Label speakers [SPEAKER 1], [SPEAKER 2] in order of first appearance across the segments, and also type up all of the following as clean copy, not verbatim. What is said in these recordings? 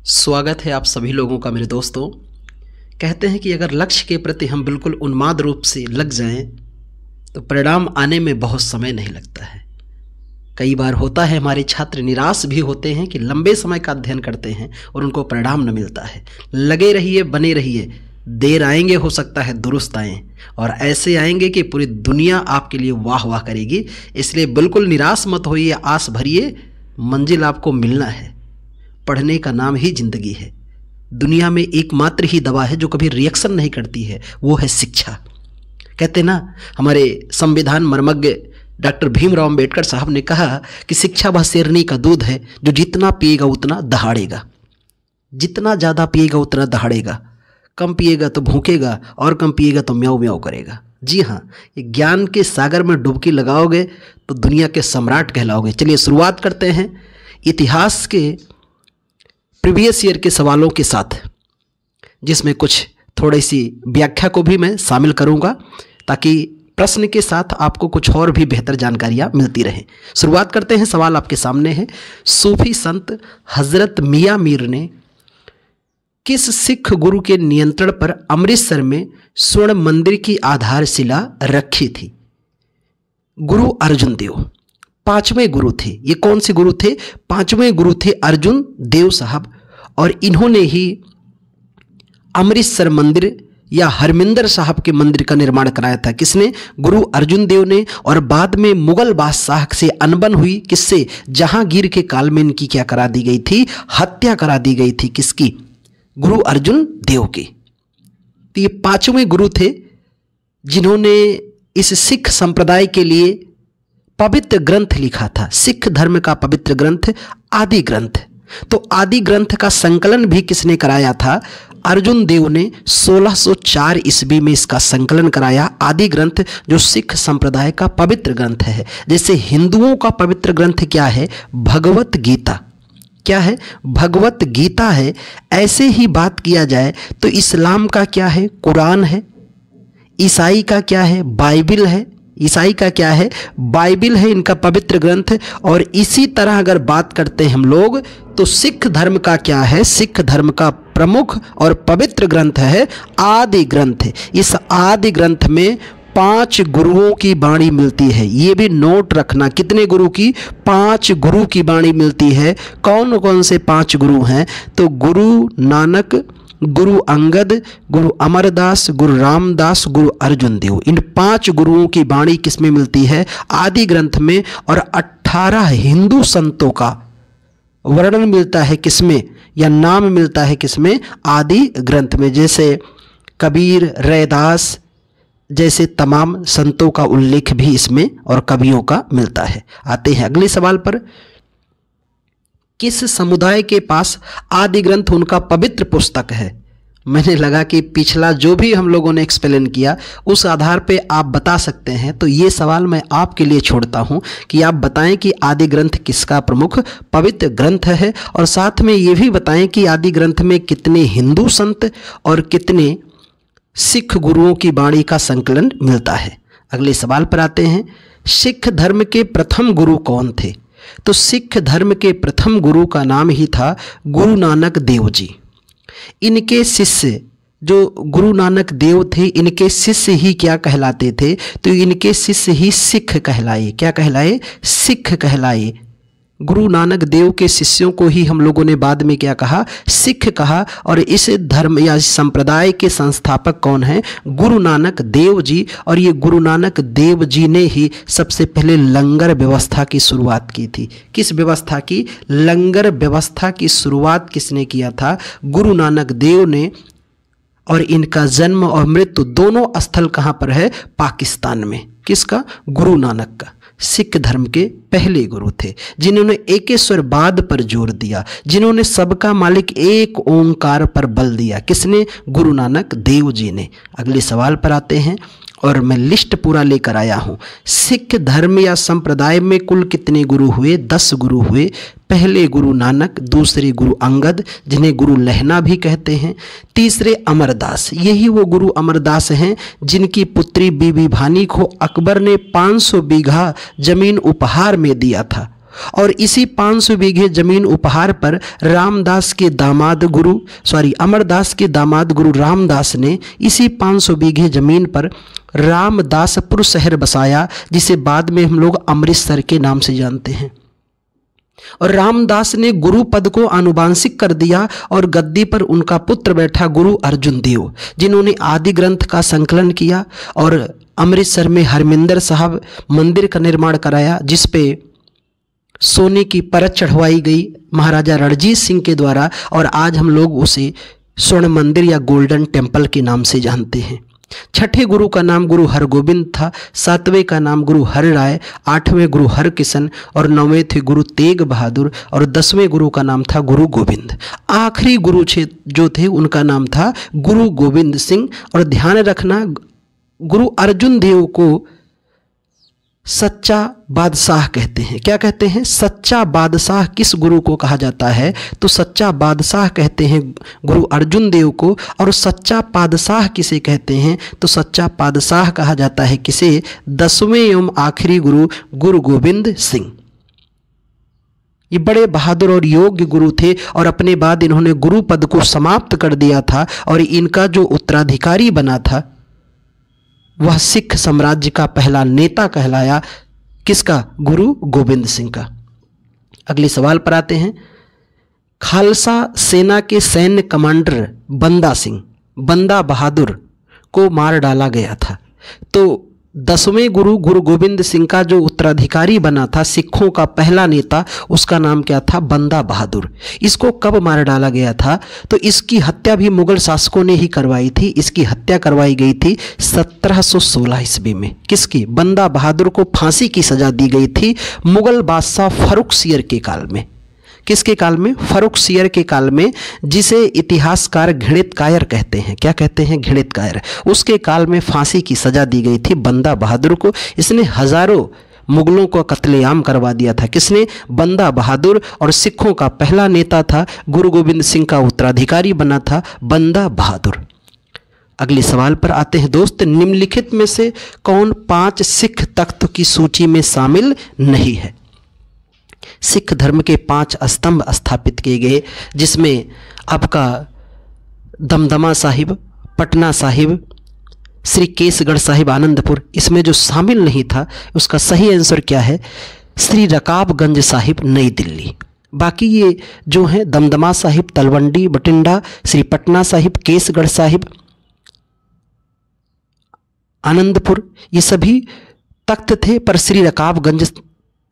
[SPEAKER 1] स्वागत है आप सभी लोगों का मेरे दोस्तों। कहते हैं कि अगर लक्ष्य के प्रति हम बिल्कुल उन्माद रूप से लग जाएं तो परिणाम आने में बहुत समय नहीं लगता है। कई बार होता है हमारे छात्र निराश भी होते हैं कि लंबे समय का अध्ययन करते हैं और उनको परिणाम न मिलता है। लगे रहिए, बने रहिए, देर आएंगे, हो सकता है दुरुस्त आएँ, और ऐसे आएंगे कि पूरी दुनिया आपके लिए वाह वाह करेगी। इसलिए बिल्कुल निराश मत होइए, आस भरिए, मंजिल आपको मिलना है। पढ़ने का नाम ही जिंदगी है। दुनिया में एकमात्र ही दवा है जो कभी रिएक्शन नहीं करती है, वो है शिक्षा। कहते ना, हमारे संविधान मर्मज्ञ डॉक्टर भीमराव अंबेडकर साहब ने कहा कि शिक्षा वह शेरनी का दूध है जो जितना पिएगा उतना दहाड़ेगा। जितना ज़्यादा पिएगा उतना दहाड़ेगा, कम पिएगा तो भूखेगा और कम पिएगा तो म्याऊं म्याऊं करेगा। जी हाँ, ये ज्ञान के सागर में डुबकी लगाओगे तो दुनिया के सम्राट कहलाओगे। चलिए शुरुआत करते हैं इतिहास के प्रीवियस ईयर के सवालों के साथ, जिसमें कुछ थोड़ी सी व्याख्या को भी मैं शामिल करूंगा ताकि प्रश्न के साथ आपको कुछ और भी बेहतर जानकारियां मिलती रहें। शुरुआत करते हैं। सवाल आपके सामने है। सूफी संत हजरत मियाँ मीर ने किस सिख गुरु के नियंत्रण पर अमृतसर में स्वर्ण मंदिर की आधारशिला रखी थी? गुरु अर्जुन देव पांचवें गुरु थे। ये कौन से गुरु थे? पांचवें गुरु थे अर्जुन देव साहब, और इन्होंने ही अमृतसर मंदिर या हरमिंदर साहब के मंदिर का निर्माण कराया था। किसने? गुरु अर्जुन देव ने। और बाद में मुगल बादशाह से अनबन हुई। किससे? जहांगीर के काल में इनकी क्या करा दी गई थी? हत्या करा दी गई थी। किसकी? गुरु अर्जुन देव की। तो ये पांचवें गुरु थे जिन्होंने इस सिख संप्रदाय के लिए पवित्र ग्रंथ लिखा था। सिख धर्म का पवित्र ग्रंथ आदि ग्रंथ। तो आदि ग्रंथ का संकलन भी किसने कराया था? अर्जुन देव ने 1604 ईस्वी में इसका संकलन कराया। आदि ग्रंथ जो सिख संप्रदाय का पवित्र ग्रंथ है। जैसे हिंदुओं का पवित्र ग्रंथ क्या है? भगवत गीता। क्या है? भगवत गीता है। ऐसे ही बात किया जाए तो इस्लाम का क्या है? कुरान है। ईसाई का क्या है? बाइबिल है। ईसाई का क्या है? बाइबिल है, इनका पवित्र ग्रंथ। और इसी तरह अगर बात करते हैं हम लोग तो सिख धर्म का क्या है? सिख धर्म का प्रमुख और पवित्र ग्रंथ है आदि ग्रंथ। इस आदि ग्रंथ में 5 गुरुओं की वाणी मिलती है। ये भी नोट रखना, कितने गुरु की? 5 गुरु की वाणी मिलती है। कौन कौन से 5 गुरु हैं? तो गुरु नानक, गुरु अंगद, गुरु अमरदास, गुरु रामदास, गुरु अर्जुन देव। इन 5 गुरुओं की वाणी किसमें मिलती है? आदि ग्रंथ में। और 18 हिंदू संतों का वर्णन मिलता है किसमें, या नाम मिलता है किसमें? आदि ग्रंथ में। जैसे कबीर, रैदास जैसे तमाम संतों का उल्लेख भी इसमें और कवियों का मिलता है। आते हैं अगले सवाल पर। किस समुदाय के पास आदि ग्रंथ उनका पवित्र पुस्तक है? मैंने लगा कि पिछला जो भी हम लोगों ने एक्सप्लेन किया उस आधार पे आप बता सकते हैं, तो ये सवाल मैं आपके लिए छोड़ता हूं कि आप बताएं कि आदि ग्रंथ किसका प्रमुख पवित्र ग्रंथ है, और साथ में ये भी बताएं कि आदि ग्रंथ में कितने हिंदू संत और कितने सिख गुरुओं की वाणी का संकलन मिलता है। अगले सवाल पर आते हैं। सिख धर्म के प्रथम गुरु कौन थे? तो सिख धर्म के प्रथम गुरु का नाम ही था गुरु नानक देव जी। इनके शिष्य जो गुरु नानक देव थे, इनके शिष्य ही क्या कहलाते थे? तो इनके शिष्य ही सिख कहलाए। क्या कहलाए? सिख कहलाए। गुरु नानक देव के शिष्यों को ही हम लोगों ने बाद में क्या कहा? सिख कहा। और इस धर्म या इस संप्रदाय के संस्थापक कौन हैं? गुरु नानक देव जी। और ये गुरु नानक देव जी ने ही सबसे पहले लंगर व्यवस्था की शुरुआत की थी। किस व्यवस्था की? लंगर व्यवस्था की शुरुआत किसने किया था? गुरु नानक देव ने। और इनका जन्म और मृत्यु दोनों स्थल कहाँ पर है? पाकिस्तान में। किसका? गुरु नानक का। सिख धर्म के पहले गुरु थे जिन्होंने एकेश्वरवाद पर जोर दिया, जिन्होंने सबका मालिक एक ओंकार पर बल दिया। किसने? गुरु नानक देव जी ने। अगले सवाल पर आते हैं, और मैं लिस्ट पूरा लेकर आया हूँ। सिख धर्म या संप्रदाय में कुल कितने गुरु हुए? 10 गुरु हुए। पहले गुरु नानक, दूसरे गुरु अंगद जिन्हें गुरु लहना भी कहते हैं, तीसरे अमरदास। यही वो गुरु अमरदास हैं जिनकी पुत्री बीबी भानी को अकबर ने 500 बीघा जमीन उपहार में दिया था। और इसी 500 बीघे जमीन उपहार पर अमरदास के दामाद गुरु रामदास ने इसी 500 बीघे जमीन पर रामदासपुर शहर बसाया, जिसे बाद में हम लोग अमृतसर के नाम से जानते हैं। और रामदास ने गुरु पद को आनुवांशिक कर दिया और गद्दी पर उनका पुत्र बैठा गुरु अर्जुन देव, जिन्होंने आदि ग्रंथ का संकलन किया और अमृतसर में हरमिंदर साहब मंदिर का निर्माण कराया, जिस पे सोने की परत चढ़वाई गई महाराजा रणजीत सिंह के द्वारा, और आज हम लोग उसे स्वर्ण मंदिर या गोल्डन टेम्पल के नाम से जानते हैं। छठे गुरु का नाम गुरु हरगोबिंद था, 7वें का नाम गुरु हरिराय, 8वें गुरु हरकिशन और 9वें थे गुरु तेग बहादुर और 10वें गुरु का नाम था गुरु गोविंद। आखिरी गुरु जो थे उनका नाम था गुरु गोविंद सिंह। और ध्यान रखना, गुरु अर्जुन देव को सच्चा बादशाह कहते हैं। क्या कहते हैं? सच्चा बादशाह किस गुरु को कहा जाता है? तो सच्चा बादशाह कहते हैं गुरु अर्जुन देव को। और सच्चा बादशाह किसे कहते हैं? तो सच्चा बादशाह कहा जाता है किसे? 10वें एवं आखिरी गुरु गुरु गोविंद सिंह। ये बड़े बहादुर और योग्य गुरु थे और अपने बाद इन्होंने गुरु पद को समाप्त कर दिया था और इनका जो उत्तराधिकारी बना था वह सिख साम्राज्य का पहला नेता कहलाया। किसका? गुरु गोविंद सिंह का। अगले सवाल पर आते हैं। खालसा सेना के सैन्य कमांडर बंदा बहादुर को मार डाला गया था। तो 10वें गुरु गुरु गोविंद सिंह का जो उत्तराधिकारी बना था, सिखों का पहला नेता, उसका नाम क्या था? बंदा बहादुर। इसको कब मार डाला गया था? तो इसकी हत्या भी मुगल शासकों ने ही करवाई थी। इसकी हत्या करवाई गई थी 1716 ईस्वी में। किसकी? बंदा बहादुर को फांसी की सजा दी गई थी मुगल बादशाह फर्रुखसियर के काल में। किसके काल में? फर्रुखसियर के काल में, जिसे इतिहासकार घृणित कायर कहते हैं। क्या कहते हैं? घृणित कायर। उसके काल में फांसी की सजा दी गई थी बंदा बहादुर को। इसने हजारों मुगलों को कत्लेआम करवा दिया था। किसने? बंदा बहादुर। और सिखों का पहला नेता था, गुरु गोविंद सिंह का उत्तराधिकारी बना था बंदा बहादुर। अगले सवाल पर आते हैं दोस्त। निम्नलिखित में से कौन 5 सिख तख्त की सूची में शामिल नहीं है? सिख धर्म के 5 स्तंभ स्थापित किए गए, जिसमें आपका दमदमा साहिब, पटना साहिब, श्री केसगढ़ साहिब आनंदपुर, इसमें जो शामिल नहीं था उसका सही आंसर क्या है? श्री रकाबगंज साहिब नई दिल्ली। बाकी ये जो हैं दमदमा साहिब, तलवंडी, बठिंडा, श्री पटना साहिब, केसगढ़ साहिब, आनंदपुर, ये सभी तख्त थे, पर श्री रकाबगंज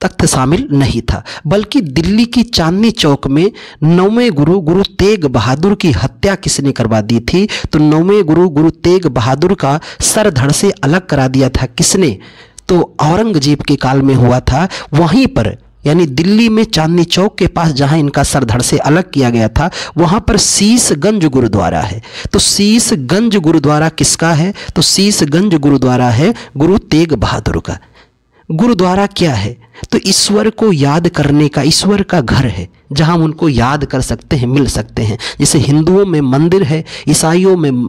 [SPEAKER 1] तख्त शामिल नहीं था। बल्कि दिल्ली की चांदनी चौक में 9वें गुरु गुरु तेग बहादुर की हत्या किसने करवा दी थी? तो 9वें गुरु गुरु तेग बहादुर का सर धड़ से अलग करा दिया था। किसने? तो औरंगजेब के काल में हुआ था। वहीं पर यानी दिल्ली में चांदनी चौक के पास जहां इनका सर धड़ से अलग किया गया था, वहां पर शीशगंज गुरुद्वारा है। तो शीशगंज गुरुद्वारा किसका है? तो शीशगंज गुरुद्वारा है गुरु तेग बहादुर का। गुरुद्वारा क्या है? तो ईश्वर को याद करने का, ईश्वर का घर है जहां उनको याद कर सकते हैं, मिल सकते हैं। जैसे हिंदुओं में मंदिर है, ईसाइयों में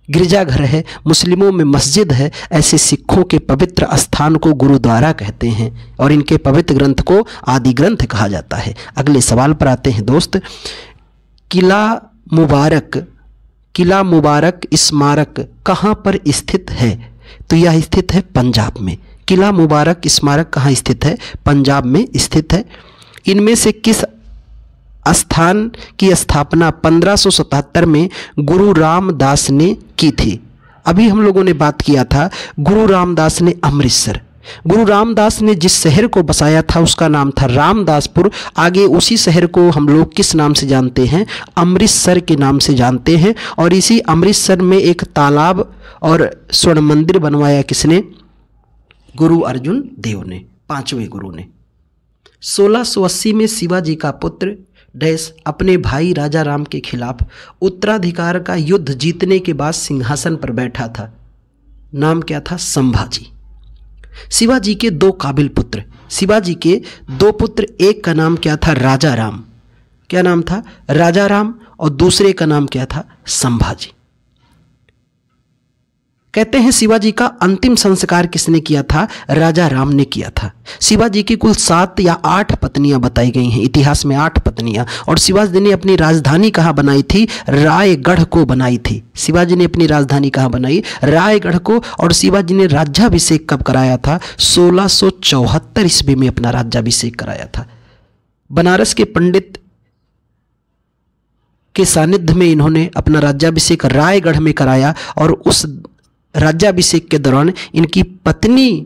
[SPEAKER 1] गिरजाघर है, मुस्लिमों में मस्जिद है, ऐसे सिखों के पवित्र स्थान को गुरुद्वारा कहते हैं और इनके पवित्र ग्रंथ को आदि ग्रंथ कहा जाता है। अगले सवाल पर आते हैं दोस्त। किला मुबारक स्मारक कहाँ पर स्थित है? तो यह स्थित है पंजाब में। किला मुबारक स्मारक कहाँ स्थित है? पंजाब में स्थित है। इनमें से किस स्थान की स्थापना 1577 में गुरु रामदास ने की थी? अभी हम लोगों ने बात किया था, गुरु रामदास ने अमृतसर। गुरु रामदास ने जिस शहर को बसाया था उसका नाम था रामदासपुर। आगे उसी शहर को हम लोग किस नाम से जानते हैं? अमृतसर के नाम से जानते हैं। और इसी अमृतसर में एक तालाब और स्वर्ण मंदिर बनवाया किसने? गुरु अर्जुन देव ने, 5वें गुरु ने। 1680 में शिवाजी का पुत्र डैश अपने भाई राजा राम के खिलाफ उत्तराधिकार का युद्ध जीतने के बाद सिंहासन पर बैठा था। नाम क्या था? संभाजी। शिवाजी के 2 काबिल पुत्र, शिवाजी के 2 पुत्र, एक का नाम क्या था? राजा राम। क्या नाम था? राजा राम। और दूसरे का नाम क्या था? संभाजी। कहते हैं शिवाजी का अंतिम संस्कार किसने किया था? राजा राम ने किया था। शिवाजी की कुल 7 या 8 पत्नियां बताई गई हैं, इतिहास में 8 पत्नियां। और शिवाजी ने अपनी राजधानी कहाँ बनाई थी? रायगढ़ को बनाई थी। शिवाजी ने अपनी राजधानी कहाँ बनाई? रायगढ़ को। और शिवाजी ने राज्याभिषेक कब कराया था? 1674 ईस्वी में अपना राज्याभिषेक कराया था। बनारस के पंडित के सानिध्य में इन्होंने अपना राज्याभिषेक रायगढ़ में कराया। और उस राज्याभिषेक के दौरान इनकी पत्नी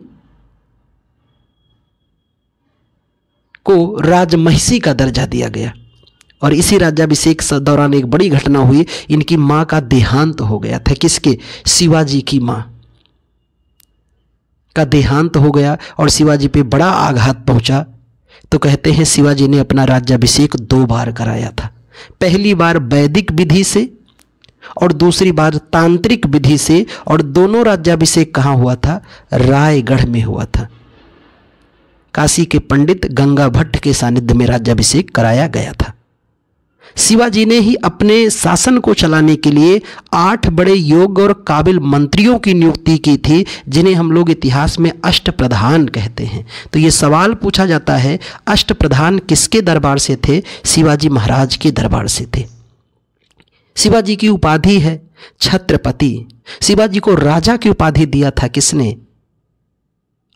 [SPEAKER 1] को राजमहिषी का दर्जा दिया गया। और इसी राज्याभिषेक के दौरान एक बड़ी घटना हुई, इनकी मां का देहांत हो गया था। किसके? शिवाजी की मां का देहांत हो गया और शिवाजी पे बड़ा आघात पहुंचा। तो कहते हैं शिवाजी ने अपना राज्याभिषेक 2 बार कराया था। पहली बार वैदिक विधि से और दूसरी बार तांत्रिक विधि से। और दोनों राज्याभिषेक कहाँ हुआ था? रायगढ़ में हुआ था। काशी के पंडित गंगा भट्ट के सानिध्य में राज्याभिषेक कराया गया था। शिवाजी ने ही अपने शासन को चलाने के लिए 8 बड़े योग्य और काबिल मंत्रियों की नियुक्ति की थी, जिन्हें हम लोग इतिहास में अष्टप्रधान कहते हैं। तो ये सवाल पूछा जाता है, अष्टप्रधान किसके दरबार से थे? शिवाजी महाराज के दरबार से थे। शिवाजी की उपाधि है छत्रपति। शिवाजी को राजा की उपाधि दिया था किसने?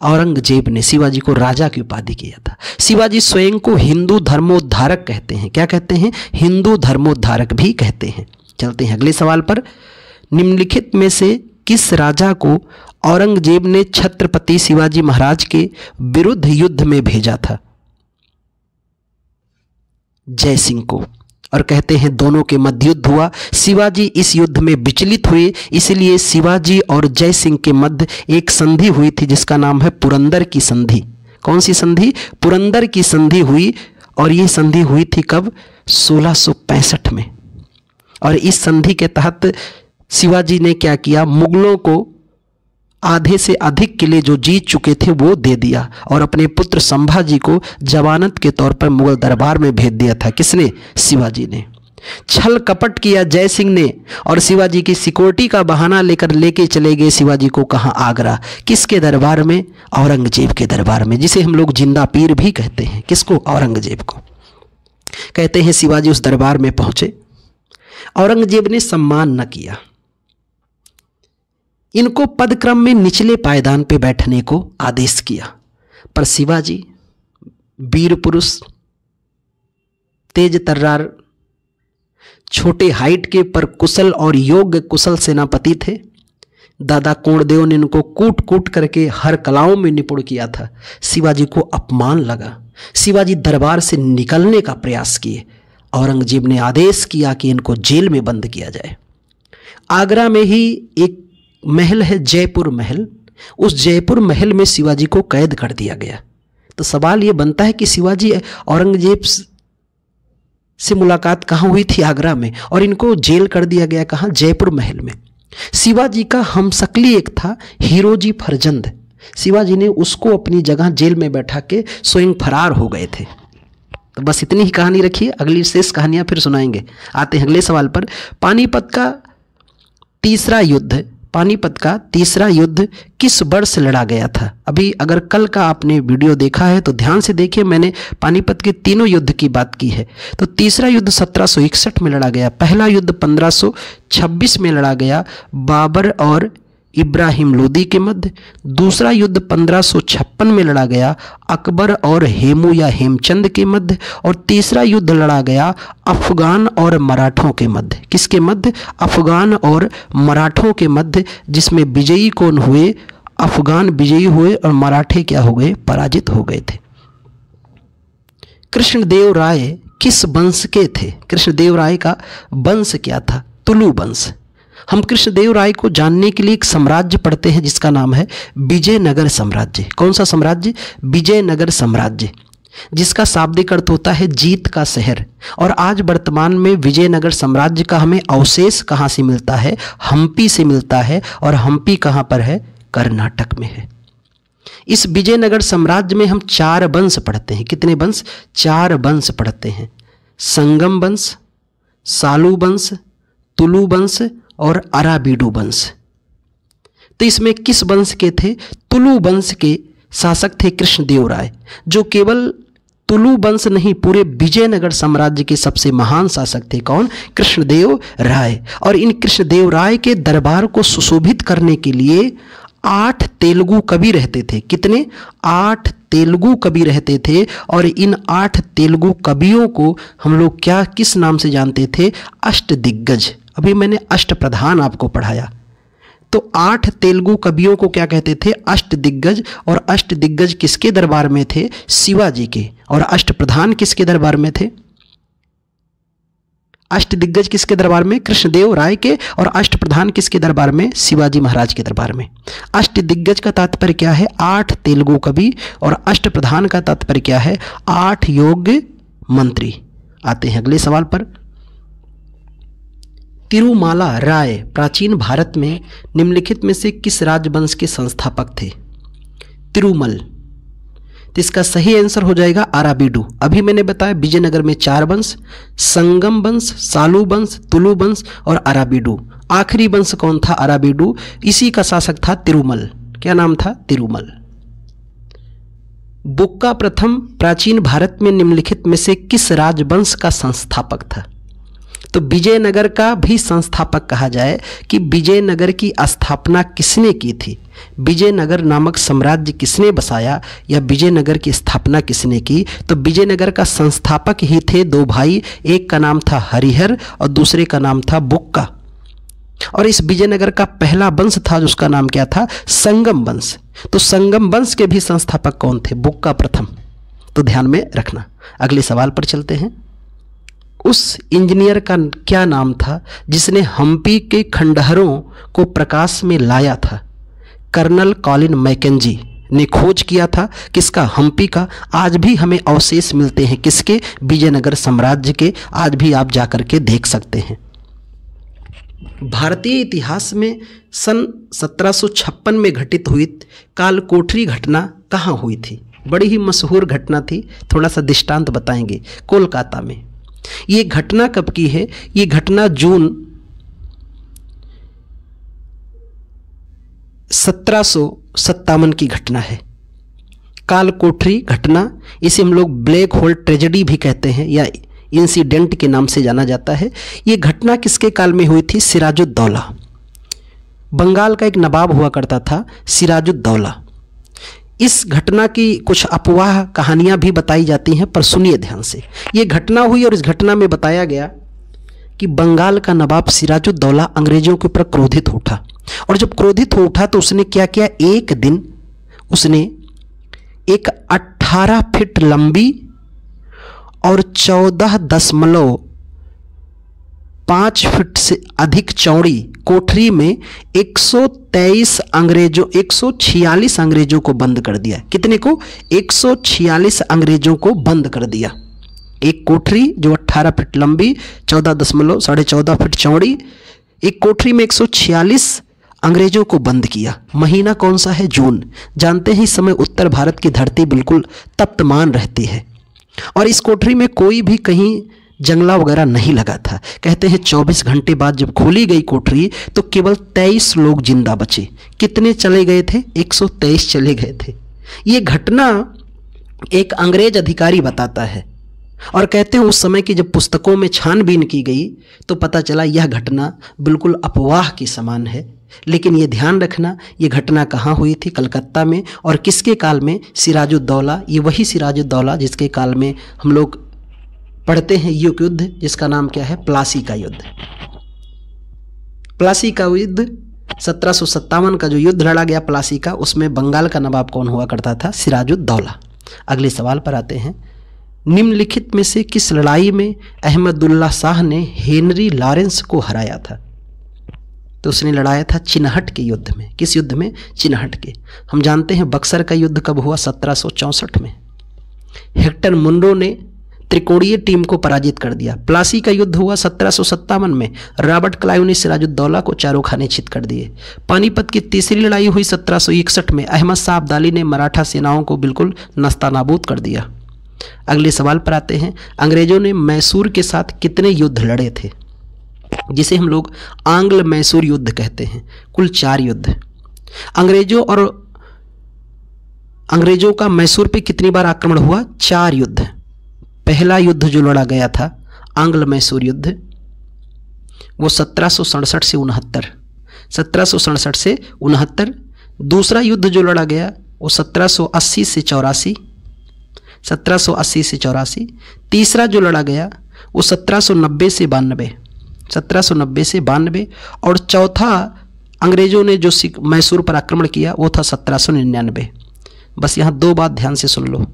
[SPEAKER 1] औरंगजेब ने शिवाजी को राजा की उपाधि किया था। शिवाजी स्वयं को हिंदू धर्मोद्धारक कहते हैं। क्या कहते हैं? हिंदू धर्मोद्धारक भी कहते हैं। चलते हैं अगले सवाल पर। निम्नलिखित में से किस राजा को औरंगजेब ने छत्रपति शिवाजी महाराज के विरुद्ध युद्ध में भेजा था? जय सिंह को। और कहते हैं दोनों के मध्य युद्ध हुआ। शिवाजी इस युद्ध में विचलित हुए, इसलिए शिवाजी और जय सिंह के मध्य एक संधि हुई थी जिसका नाम है पुरंदर की संधि। कौन सी संधि? पुरंदर की संधि हुई। और यह संधि हुई थी कब? 1665 में। और इस संधि के तहत शिवाजी ने क्या किया? मुगलों को आधे से अधिक किले जो जीत चुके थे वो दे दिया और अपने पुत्र संभाजी को जमानत के तौर पर मुगल दरबार में भेज दिया था। किसने? शिवाजी ने। छल कपट किया जय सिंह ने और शिवाजी की सिक्योरिटी का बहाना लेकर लेके चले गए शिवाजी को। कहाँ? आगरा। किसके दरबार में? औरंगजेब के दरबार में, जिसे हम लोग जिंदा पीर भी कहते हैं। किसको? औरंगजेब को। कहते हैं शिवाजी उस दरबार में पहुंचे, औरंगजेब ने सम्मान न किया। इनको पदक्रम में निचले पायदान पे बैठने को आदेश किया। पर शिवाजी वीर पुरुष, तेज तर्रार, छोटे हाइट के पर कुशल और योग्य कुशल सेनापति थे। दादा कोंडदेव ने इनको कूट कूट करके हर कलाओं में निपुण किया था। शिवाजी को अपमान लगा। शिवाजी दरबार से निकलने का प्रयास किए। औरंगजेब ने आदेश किया कि इनको जेल में बंद किया जाए। आगरा में ही एक महल है जयपुर महल, उस जयपुर महल में शिवाजी को कैद कर दिया गया। तो सवाल ये बनता है कि शिवाजी औरंगजेब से मुलाकात कहाँ हुई थी? आगरा में। और इनको जेल कर दिया गया कहाँ? जयपुर महल में। शिवाजी का हमशक्ली एक था हीरोजी फरजंद। शिवाजी ने उसको अपनी जगह जेल में बैठा के स्वयं फरार हो गए थे। तो बस इतनी ही कहानी रखिए, अगली शेष कहानियां फिर सुनाएंगे। आते हैं अगले सवाल पर। पानीपत का तीसरा युद्ध किस वर्ष लड़ा गया था? अभी अगर कल का आपने वीडियो देखा है तो ध्यान से देखिए, मैंने पानीपत के तीनों युद्ध की बात की है। तो तीसरा युद्ध 1761 में लड़ा गया। पहला युद्ध 1526 में लड़ा गया बाबर और इब्राहिम लोदी के मध्य। दूसरा युद्ध 1556 में लड़ा गया अकबर और हेमू या हेमचंद के मध्य। और तीसरा युद्ध लड़ा गया अफगान और मराठों के मध्य। किसके मध्य? अफगान और मराठों के मध्य, जिसमें विजयी कौन हुए? अफगान विजयी हुए और मराठे क्या हो गए? पराजित हो गए थे। कृष्णदेव राय किस वंश के थे? कृष्णदेव राय का वंश क्या था? तुलु वंश। हम कृष्णदेव राय को जानने के लिए एक साम्राज्य पढ़ते हैं जिसका नाम है विजयनगर साम्राज्य। कौन सा साम्राज्य? विजयनगर साम्राज्य, जिसका शाब्दिक अर्थ होता है जीत का शहर। और आज वर्तमान में विजयनगर साम्राज्य का हमें अवशेष कहाँ से मिलता है? हम्पी से मिलता है। और हम्पी कहाँ पर है? कर्नाटक में है। इस विजयनगर साम्राज्य में हम 4 वंश पढ़ते हैं। कितने वंश? 4 वंश पढ़ते हैं। संगम वंश, सालू वंश, तुलु वंश और अराबीडू वंश। तो इसमें किस वंश के थे? तुलु वंश के शासक थे कृष्णदेव राय, जो केवल तुलु वंश नहीं, पूरे विजयनगर साम्राज्य के सबसे महान शासक थे। कौन? कृष्णदेव राय। और इन कृष्णदेव राय के दरबार को सुशोभित करने के लिए 8 तेलुगु कवि रहते थे। कितने? 8 तेलुगु कवि रहते थे। और इन 8 तेलुगु कवियों को हम लोग क्या किस नाम से जानते थे? अष्टदिग्गज। अभी मैंने अष्टप्रधान आपको पढ़ाया, तो 8 तेलुगु कवियों को क्या कहते थे? अष्टदिग्गज। और अष्टदिग्गज किसके दरबार में थे? शिवाजी के। और अष्टप्रधान किसके दरबार में थे? अष्टदिग्गज किसके दरबार में? कृष्णदेव राय के। और अष्टप्रधान किसके दरबार में? शिवाजी महाराज के दरबार में। अष्टदिग्गज का तात्पर्य क्या है? 8 तेलुगु कवि। और अष्टप्रधान का तात्पर्य क्या है? 8 योग्य मंत्री। आते हैं अगले सवाल पर। तिरुमाला राय प्राचीन भारत में निम्नलिखित में से किस राजवंश के संस्थापक थे? तिरुमल। तो इसका सही आंसर हो जाएगा अराबिडू। अभी मैंने बताया विजयनगर में 4 वंश, संगम वंश, सालू वंश, तुलु वंश और अराबिडू। आखिरी वंश कौन था? अराबिडू। इसी का शासक था तिरुमल। क्या नाम था? तिरुमल। बुक्का प्रथम प्राचीन भारत में निम्नलिखित में से किस राजवंश का संस्थापक था? तो विजयनगर का भी संस्थापक कहा जाए कि विजयनगर की स्थापना किसने की थी, विजयनगर नामक साम्राज्य किसने बसाया, या विजयनगर की स्थापना किसने की? तो विजयनगर का संस्थापक ही थे 2 भाई, एक का नाम था हरिहर और दूसरे का नाम था बुक्का। और इस विजयनगर का पहला वंश था जिसका नाम क्या था? संगम वंश। तो संगम वंश के भी संस्थापक कौन थे? बुक्का प्रथम। तो ध्यान में रखना। अगले सवाल पर चलते हैं। उस इंजीनियर का क्या नाम था जिसने हम्पी के खंडहरों को प्रकाश में लाया था? कर्नल कॉलिन मैकेंजी ने खोज किया था किसका? हम्पी का। आज भी हमें अवशेष मिलते हैं किसके? विजयनगर साम्राज्य के। आज भी आप जाकर के देख सकते हैं। भारतीय इतिहास में सन 1756 में घटित हुई कालकोठरी घटना कहाँ हुई थी? बड़ी ही मशहूर घटना थी। थोड़ा सा दृष्टांत बताएंगे। कोलकाता में। ये घटना कब की है? ये घटना जून 1757 की घटना है। कालकोठरी घटना, इसे हम लोग ब्लैक होल ट्रेजेडी भी कहते हैं या इंसिडेंट के नाम से जाना जाता है। ये घटना किसके काल में हुई थी? सिराजुद्दौला। बंगाल का एक नवाब हुआ करता था सिराजुद्दौला। इस घटना की कुछ अफवाह कहानियां भी बताई जाती हैं, पर सुनिए ध्यान से। ये घटना हुई और इस घटना में बताया गया कि बंगाल का नवाब सिराजुद्दौला अंग्रेजों के ऊपर क्रोधित उठा। और जब क्रोधित हो उठा तो उसने क्या किया? एक दिन उसने एक 18 फीट लंबी और 14.5 फीट से अधिक चौड़ी कोठरी में 146 अंग्रेजों को बंद कर दिया। कितने को? 146 अंग्रेजों को बंद कर दिया। एक कोठरी जो 18 फीट लंबी, 14.14 फीट चौड़ी, एक कोठरी में 146 अंग्रेजों को बंद किया। महीना कौन सा है? जून। जानते हैं इस समय उत्तर भारत की धरती बिल्कुल तप्तमान रहती है और इस कोठरी में कोई भी कहीं जंगला वगैरह नहीं लगा था। कहते हैं 24 घंटे बाद जब खोली गई कोठरी तो केवल 23 लोग जिंदा बचे। कितने चले गए थे? 123 चले गए थे। ये घटना एक अंग्रेज अधिकारी बताता है और कहते हैं उस समय की जब पुस्तकों में छानबीन की गई तो पता चला यह घटना बिल्कुल अफवाह के समान है। लेकिन ये ध्यान रखना, ये घटना कहाँ हुई थी? कलकत्ता में। और किसके काल में? सिराजुद्दौला। ये वही सिराजुद्दौला जिसके काल में हम लोग पढ़ते हैं युद्ध, जिसका नाम क्या है? प्लासी का युद्ध। प्लासी का युद्ध 1757 का जो युद्ध लड़ा गया प्लासी का, उसमें बंगाल का नवाब कौन हुआ करता था? सिराजुद्दौला। अगले सवाल पर आते हैं। निम्नलिखित में से किस लड़ाई में अहमदुल्ला शाह ने हेनरी लॉरेंस को हराया था? तो उसने लड़ाया था चिनहट के युद्ध में। किस युद्ध में? चिनहट के। हम जानते हैं बक्सर का युद्ध कब हुआ? 1764 में। हेक्टर मुनरो ने त्रिकोणीय टीम को पराजित कर दिया। प्लासी का युद्ध हुआ 1757 में। रॉबर्ट क्लाइव ने सिराजुद्दौला को चारों खाने चित कर दिए। पानीपत की तीसरी लड़ाई हुई 1761 में। अहमद शाह अब्दाली ने मराठा सेनाओं को बिल्कुल नस्तानाबूद कर दिया। अगले सवाल पर आते हैं। अंग्रेजों ने मैसूर के साथ कितने युद्ध लड़े थे, जिसे हम लोग आंग्ल मैसूर युद्ध कहते हैं? कुल 4 युद्ध। अंग्रेजों का मैसूर पे कितनी बार आक्रमण हुआ? 4 युद्ध। पहला युद्ध जो लड़ा गया था आंग्ल मैसूर युद्ध, वो 1767 से 69, 1767 से 69। दूसरा युद्ध जो लड़ा गया वो 1780 से 84, 1780 से 84। तीसरा जो लड़ा गया वो 1790 से 92, 1790 से 92। और चौथा अंग्रेजों ने जो मैसूर पर आक्रमण किया वो था 1799। बस यहाँ 2 बात ध्यान से सुन लो।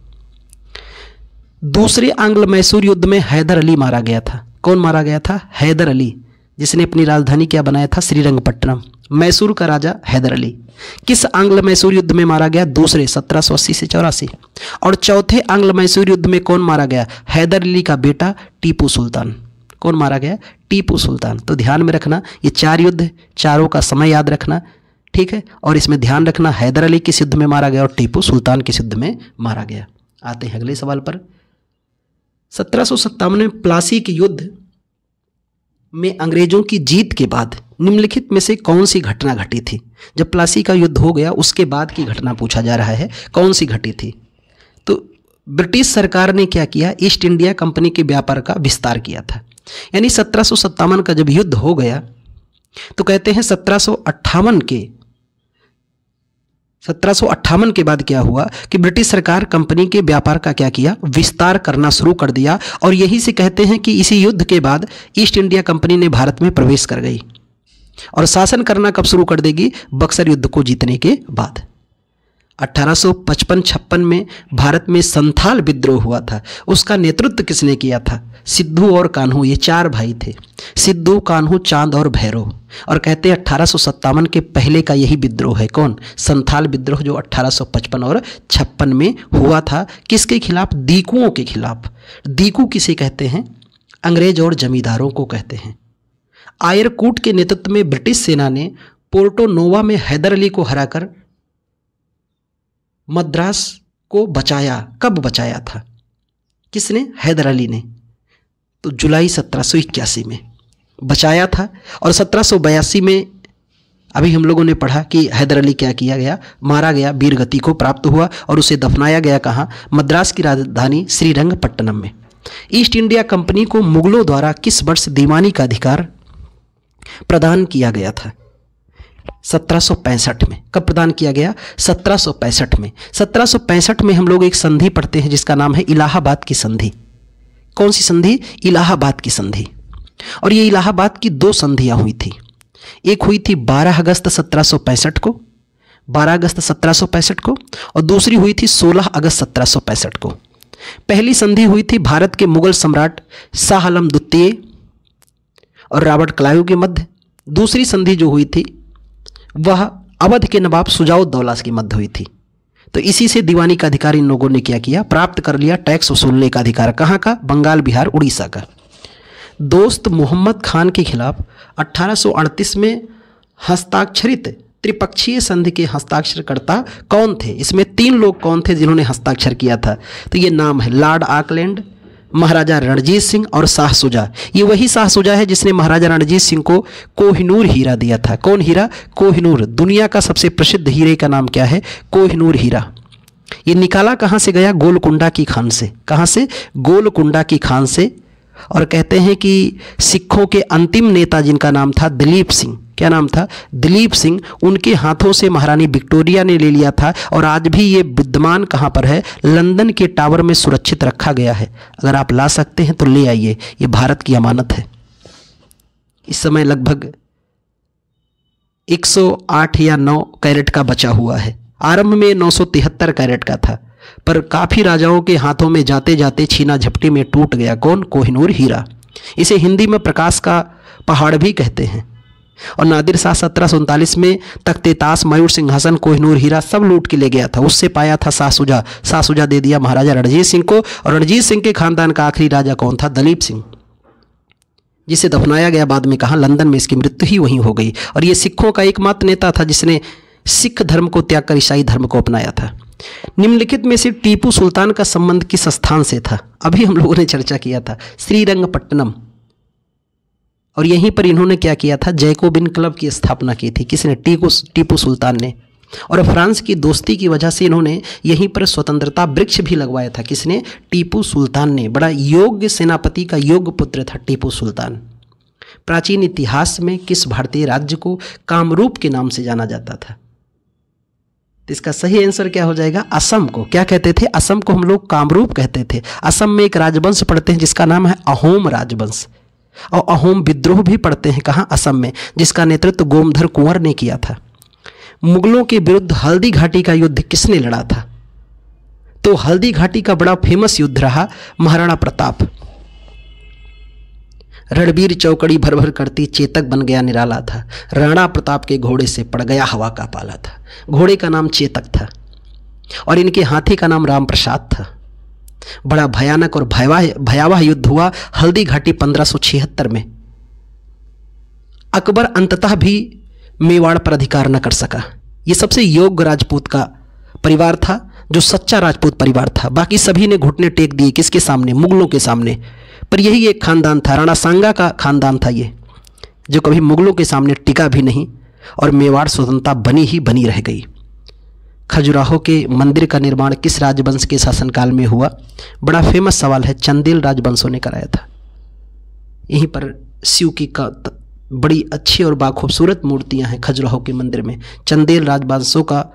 [SPEAKER 1] दूसरे आंग्ल मैसूर युद्ध में हैदर अली मारा गया था। कौन मारा गया था? हैदर अली, जिसने अपनी राजधानी क्या बनाया था? श्रीरंगपट्टनम। मैसूर का राजा हैदर अली किस आंग्ल मैसूर युद्ध में मारा गया? दूसरे, 1780 से 84। और चौथे आंग्ल मैसूर युद्ध में कौन मारा गया? हैदर अली का बेटा टीपू सुल्तान। कौन मारा गया? टीपू सुल्तान। तो ध्यान में रखना, ये 4 युद्ध, चारों का समय याद रखना, ठीक है। और इसमें ध्यान रखना हैदर अली किस युद्ध में मारा गया और टीपू सुल्तान किस युद्ध में मारा गया। आते हैं अगले सवाल पर। 1757 में प्लासी के युद्ध में अंग्रेजों की जीत के बाद निम्नलिखित में से कौन सी घटना घटी थी? जब प्लासी का युद्ध हो गया उसके बाद की घटना पूछा जा रहा है, कौन सी घटी थी? तो ब्रिटिश सरकार ने क्या किया? ईस्ट इंडिया कंपनी के व्यापार का विस्तार किया था। यानी 1757 का जब युद्ध हो गया तो कहते हैं 1758 के बाद क्या हुआ कि ब्रिटिश सरकार कंपनी के व्यापार का क्या किया? विस्तार करना शुरू कर दिया। और यही से कहते हैं कि इसी युद्ध के बाद ईस्ट इंडिया कंपनी ने भारत में प्रवेश कर गई और शासन करना कब शुरू कर देगी? बक्सर युद्ध को जीतने के बाद। 1855-56 में भारत में संथाल विद्रोह हुआ था। उसका नेतृत्व किसने किया था? सिद्धू और कान्हू, ये 4 भाई थे, सिद्धू, कान्हू, चांद और भैरव। और कहते हैं 1857 के पहले का यही विद्रोह है। कौन? संथाल विद्रोह, जो 1855 और 56 में हुआ था। किसके खिलाफ? दीकुओं के खिलाफ। दीकू किसे कहते हैं? अंग्रेज और जमींदारों को कहते हैं। आयरकूट के नेतृत्व में ब्रिटिश सेना ने पोर्टो नोवा में हैदर अली को हराकर मद्रास को बचाया। कब बचाया था? किसने? हैदर अली ने। तो जुलाई 1781 में बचाया था। और 1782 में अभी हम लोगों ने पढ़ा कि हैदर अली क्या किया गया? मारा गया, वीरगति को प्राप्त हुआ और उसे दफनाया गया कहाँ? मद्रास की राजधानी श्रीरंगपट्टनम में। ईस्ट इंडिया कंपनी को मुगलों द्वारा किस वर्ष दीवानी का अधिकार प्रदान किया गया था? 1765 में। कब प्रदान किया गया? 1765 में। 1765 में हम लोग एक संधि पढ़ते हैं जिसका नाम है इलाहाबाद की संधि। कौन सी संधि? इलाहाबाद की संधि। और ये इलाहाबाद की 2 संधियां हुई थी। एक हुई थी 12 अगस्त 1765 को, 12 अगस्त 1765 को, और दूसरी हुई थी 16 अगस्त 1765 को। पहली संधि हुई थी भारत के मुगल सम्राट शाह आलम द्वितीय और रॉबर्ट क्लाइव के मध्य। दूसरी संधि जो हुई थी वह अवध के नवाब शुजाउद्दौला के मध्य हुई थी। तो इसी से दीवानी का अधिकार इन लोगों ने क्या किया? प्राप्त कर लिया। टैक्स वसूलने का अधिकार। कहाँ का? बंगाल, बिहार, उड़ीसा का। दोस्त मोहम्मद खान के खिलाफ 1838 में हस्ताक्षरित त्रिपक्षीय संधि के हस्ताक्षरकर्ता कौन थे? इसमें 3 लोग कौन थे जिन्होंने हस्ताक्षर किया था? तो ये नाम है लॉर्ड ऑकलैंड, महाराजा रणजीत सिंह और शाह शुजा। ये वही शाह शुजा है जिसने महाराजा रणजीत सिंह को कोहिनूर हीरा दिया था। कौन हीरा? कोहिनूर। दुनिया का सबसे प्रसिद्ध हीरे का नाम क्या है? कोहिनूर हीरा। ये निकाला कहाँ से गया? गोलकुंडा की खान से। कहाँ से? गोलकुंडा की खान से। और कहते हैं कि सिखों के अंतिम नेता जिनका नाम था दलीप सिंह, क्या नाम था? दलीप सिंह, उनके हाथों से महारानी विक्टोरिया ने ले लिया था। और आज भी ये विद्यमान कहाँ पर है? लंदन के टावर में सुरक्षित रखा गया है। अगर आप ला सकते हैं तो ले आइए, ये भारत की अमानत है। इस समय लगभग 108 या 9 कैरेट का बचा हुआ है। आरंभ में 973 कैरेट का था, पर काफ़ी राजाओं के हाथों में जाते जाते छीना झपटी में टूट गया। कौन? कोहिनूर हीरा। इसे हिंदी में प्रकाश का पहाड़ भी कहते हैं। और नादिर शाह 1739 में तख्ते ताश, मयूर सिंहासन, कोहिनूर हीरा सब लूट के ले गया था। उससे पाया था शाह शुजा। शाह शुजा दे दिया महाराजा रणजीत सिंह को। और रणजीत सिंह के खानदान का आखिरी राजा कौन था? दलीप सिंह, जिसे दफनाया गया बाद में कहाँ? लंदन में। इसकी मृत्यु ही वहीं हो गई। और ये सिखों का एकमात्र नेता था जिसने सिख धर्म को त्याग कर ईसाई धर्म को अपनाया था। निम्नलिखित में से टीपू सुल्तान का संबंध किस स्थान से था? अभी हम लोगों ने चर्चा किया था, श्रीरंगपट्टनम। और यहीं पर इन्होंने क्या किया था? जैकोबिन क्लब की स्थापना की थी। किसने? टीपू सुल्तान ने। और फ्रांस की दोस्ती की वजह से इन्होंने यहीं पर स्वतंत्रता वृक्ष भी लगवाया था। किसने? टीपू सुल्तान ने। बड़ा योग्य सेनापति का योग्य पुत्र था टीपू सुल्तान। प्राचीन इतिहास में किस भारतीय राज्य को कामरूप के नाम से जाना जाता था? तो इसका सही आंसर क्या हो जाएगा? असम को। क्या कहते थे? असम को हम लोग कामरूप कहते थे। असम में एक राजवंश पढ़ते हैं जिसका नाम है अहोम राजवंश, और अहोम विद्रोह भी पढ़ते हैं कहाँ? असम में, जिसका नेतृत्व गोमधर कुंवर ने किया था। मुगलों के विरुद्ध हल्दी घाटी का युद्ध किसने लड़ा था? तो हल्दी घाटी का बड़ा फेमस युद्ध रहा महाराणा प्रताप। रणबीर चौकड़ी भर भर करती चेतक बन गया निराला था, राणा प्रताप के घोड़े से पड़ गया हवा का पाला था। घोड़े का नाम चेतक था और इनके हाथी का नाम राम प्रसाद था। बड़ा भयानक और भयावह युद्ध हुआ हल्दी घाटी 1576 में। अकबर अंततः भी मेवाड़ पर अधिकार न कर सका। ये सबसे योग्य राजपूत का परिवार था, जो सच्चा राजपूत परिवार था। बाकी सभी ने घुटने टेक दिए किसके सामने? मुगलों के सामने। पर यही एक खानदान था, राणा सांगा का खानदान था ये, जो कभी मुगलों के सामने टिका भी नहीं और मेवाड़ स्वतंत्रता बनी ही बनी रह गई। खजुराहो के मंदिर का निर्माण किस राजवंश के शासनकाल में हुआ? बड़ा फेमस सवाल है, चंदेल राजवंशों ने कराया था। यहीं पर शिव की बड़ी अच्छी और बाखूबसूरत मूर्तियां हैं खजुराहो के मंदिर में। चंदेल राजवंशों का